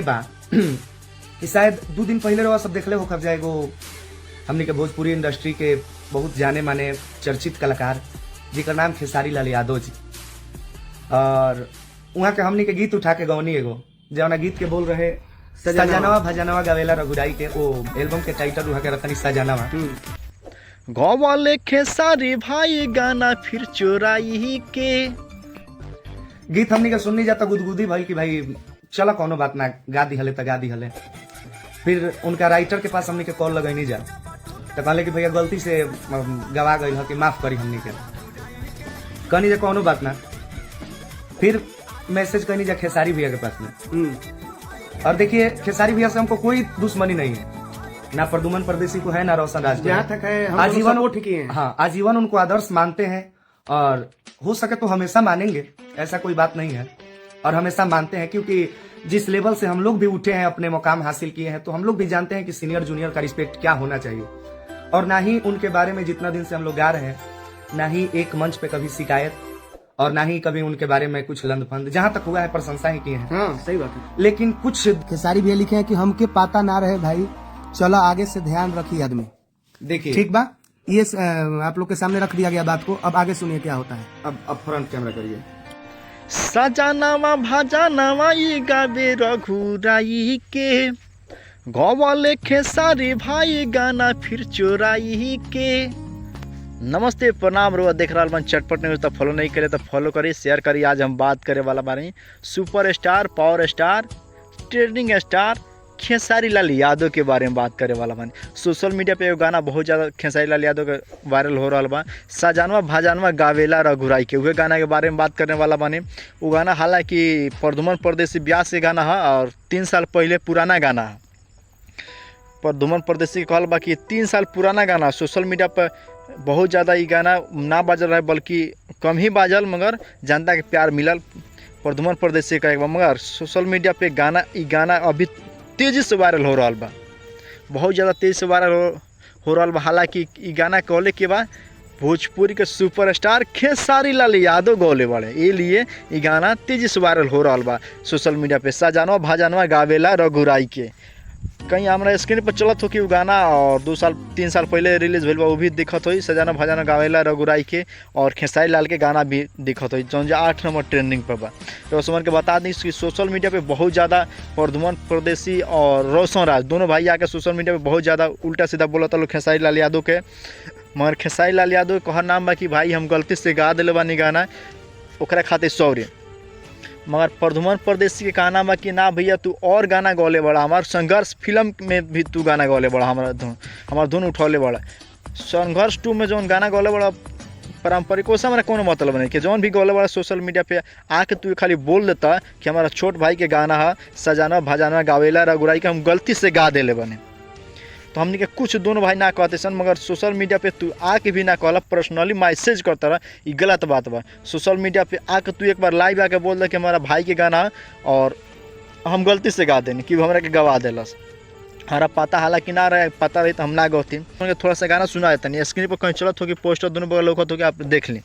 बा कि शायद 2 दिन पहले रहा सब देखले हो, खब जाएगो हमने के भोजपुरी इंडस्ट्री के बहुत जाने माने चर्चित कलाकार जिकर नाम खेसारी लाल यादव जी, और वहाँ के हमने के गीत उठा के गौनी एगो जौना गीत के बोल रहे सजनवा भजनवा गावेला रघुराई के, वो एल्बम के टाइटल वहाँ के रखनी सजनवा। गवाले खेसारी भाई गाना फिर चोराई के गीत हमने के सुननी जाता गुदगुदी भाई कि भाई चलो कोनो बात ना, गा दी हले तो गा दी हले। फिर उनका राइटर के पास हमने के कॉल लगैनी जा तो कहले कि भैया गलती से गवा गई है कि माफ करी हमने के, कहनी जा कोनो बात ना। फिर मैसेज करनी जा खेसारी भैया के पास में, और देखिए खेसारी भैया से हमको कोई दुश्मनी नहीं है, ना प्रदुमन परदेसी को है ना रोशन राज को, जहाँ तक है आजीवन वो ठीक ही है। हाँ, आजीवन उनको आदर्श मानते हैं और हो सके तो हमेशा मानेंगे, ऐसा कोई बात नहीं है, और हमेशा मानते हैं क्योंकि जिस लेवल से हम लोग भी उठे हैं, अपने मुकाम हासिल किए हैं, तो हम लोग भी जानते हैं कि सीनियर जूनियर का रिस्पेक्ट क्या होना चाहिए। और ना ही उनके बारे में जितना दिन से हम लोग गा रहे हैं, ना ही एक मंच पे कभी शिकायत और ना ही कभी उनके बारे में कुछ लंदफंद, जहां तक हुआ है प्रशंसा ही की है। हाँ सही बात है। लेकिन कुछ खेसारी भैया लिखे हैं कि हमके पता ना रहे भाई, चलो आगे से ध्यान रखिए आदमी। देखिए ठीक बा, ये आप लोग के सामने रख दिया गया बात को, अब आगे सुनिए क्या होता है। अब फ्रंट कैमरा करिए। सजनवा भजनवा ई गावे रघुराई के, गवाले खेसारी भाई गाना फिर चोराई के। नमस्ते प्रणाम रो देख रहा चटपट न्यूज, तो फॉलो नहीं करे तो फॉलो करी, शेयर करी। आज हम बात करे वाला बारे super star, power star, trending star Khesari Lal Yadav के बारे में बात करे वाला बानी। सोशल मीडिया पे गाना बहुत ज़्यादा खेसारी लाल यादव के वायरल हो रहा बा, सजनवा भजनवा गावेला रघुराई के, वह गाना के बारे में बात करने वाला बानी। वो गाना हालांकि प्रदुमन परदेसी ब्यास के गाना है और 3 साल पहले पुराना गाना है। प्रदुमन परदेसी के कहल बा कि 3 साल पुराना गाना, सोशल मीडिया पर बहुत ज़्यादा ये गाना ना बाजल रहा, बल्कि कम ही बाजल, मगर जनता के प्यार मिलल प्रदुमन परदेसी का। मगर सोशल मीडिया पे गाना अभी तेज़ी से वायरल हो रहा बा, बहुत ज़्यादा तेज़ी से वायरल हो रहा बा। हालांकि ये गाना कहले के बाद भोजपुरी के सुपरस्टार खेसारी लाल यादव गौले बड़े, ये लिए ये गाना तेज़ी से वायरल हो रहा बा सोशल मीडिया पे। सजनवा भजनवा गावेला रघुराई के, कहीं हमारा स्क्रीन पर चलत हो कि वो गाना और 2-3 साल पहले रिलीज भेल बा, वो भी दिखत हो सजनवा भजनवा गावेला रघुराई के, और खेसारी लाल के गाना भी दिखत हो जो 8 नंबर ट्रेंडिंग पर बा। तो उसमन के बता दें कि सोशल मीडिया पे बहुत ज़्यादा प्रदुमन परदेसी और रोशन राज दोनों भाई आके सोशल मीडिया पे बहुत ज़्यादा उल्टा सीधा बोलता लोग खेसारी लाल यादव के। मगर खेसारी लाल यादव के कहर नाम बा कि भाई हम गलती से गा दिले बानी गाना, ओकरा खातिर सॉरी। मगर प्रदुमन परदेसी के कहना बा कि ना भैया तू और गाना गौले बड़ा, हमार संघर्ष फिल्म में भी तू गाना गौले बड़ा, हमार धुन उठौले बड़ा। संघर्ष 2 में जौन गाना गौले बड़ा पारंपरिक, उससे हमारा कोनो मतलब नहीं कि जौन भी गौले बड़ा सोशल मीडिया पे आके तू खाली बोल देता कि हमारा छोट भाई के गाना है सजनवा भजनवा गावेला रघुराई के, हम गलती से गा देले बने। तो हमने के कुछ दोनों भाई ना कहते सन, मगर सोशल मीडिया पे तू आके भी ना कहला, पर्सनली मैसेज करता रहा, ये गलत बात बा। सोशल मीडिया पे आके तू एक बार लाइव आके बोल दे कि हमारा भाई के गाना है और हम गलती से गा देनी कि हमरा के गवा देलस। हमारा पता हालांकि ना रहे, पता रही तो हम ना गौती। थोड़ा सा गाना सुना देता नहीं, स्क्रीन पर कहीं चलत हो कि पोस्टर दोनों बगल लौकत हो कि आप देख ली।